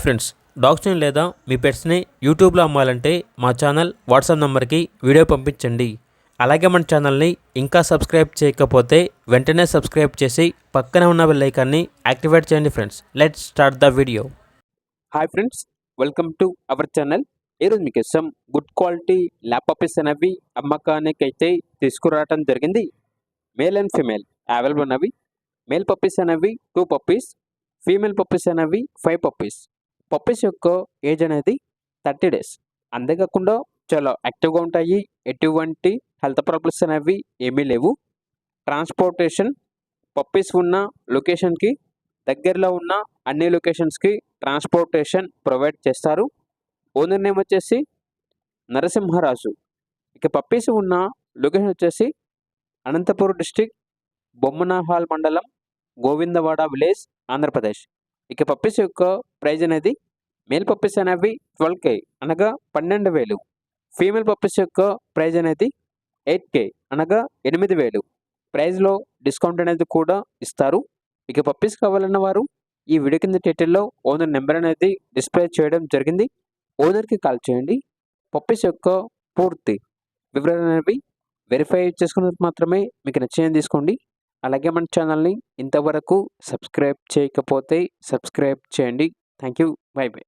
Friends, డాగ్స్ని లేదా మీ పెట్స్ని యూట్యూబ్లో అమ్మాలంటే మా ఛానల్ వాట్సాప్ నెంబర్కి వీడియో పంపించండి. అలాగే మన ఛానల్ని ఇంకా సబ్స్క్రైబ్ చేయకపోతే వెంటనే సబ్స్క్రైబ్ చేసి పక్కనే ఉన్న బెల్ ఐకాన్ని యాక్టివేట్ చేయండి. Friends, let's start the video. Hi friends, welcome to our channel. ఈరోజు మీకోసం గుడ్ క్వాలిటీ ల్యాబ్ పప్పీస్ అనేవి అమ్మకానికి అయితే తీసుకురావడం జరిగింది. మేల్ అండ్ ఫీమేల్ అవైలబుల్ అనేవి. మేల్ పప్పీస్ అనేవి 2 పప్పీస్, ఫీమేల్ పప్పీస్ అనేవి 5 పప్పీస్. పప్పీస్ యొక్క ఏజ్ అనేది 30 డేస్. అంతేకాకుండా చాలా యాక్టివ్గా ఉంటాయి. ఎటువంటి హెల్త్ ప్రాబ్లమ్స్ అనేవి ఏమీ లేవు. ట్రాన్స్పోర్టేషన్ పప్పీస్ ఉన్న లొకేషన్కి దగ్గరలో ఉన్న అన్ని లొకేషన్స్కి ట్రాన్స్పోర్టేషన్ ప్రొవైడ్ చేస్తారు. ఓనర్ నేమ్ వచ్చేసి నరసింహరాజు. ఇక పప్పీస్ ఉన్న లొకేషన్ వచ్చేసి అనంతపురం డిస్టిక్, బొమ్మనహాల్ మండలం, గోవిందవాడ విలేజ్, ఆంధ్రప్రదేశ్. ఇక పప్పీస్ యొక్క ప్రైజ్ అనేది మేల్ పప్పీస్ అనేవి 12K అనగా 12,000. ఫీమేల్ పప్పీస్ యొక్క ప్రైజ్ అనేది 8K అనగా 8,000. ప్రైజ్లో డిస్కౌంట్ అనేది కూడా ఇస్తారు. ఇక పప్పీస్ కావాలన్న వారు ఈ వీడియో కింద టైటిల్లో ఓనర్ నెంబర్ అనేది డిస్ప్లే చేయడం జరిగింది. ఓనర్కి కాల్ చేయండి. పప్పీస్ యొక్క పూర్తి వివరాలు అనేవి వెరిఫై చేసుకున్నది మాత్రమే మీకు నచ్చింది తీసుకోండి. అలాగే మన ఛానల్ని ఇంతవరకు సబ్స్క్రైబ్ చేయకపోతే సబ్స్క్రైబ్ చేయండి. Thank you. By by.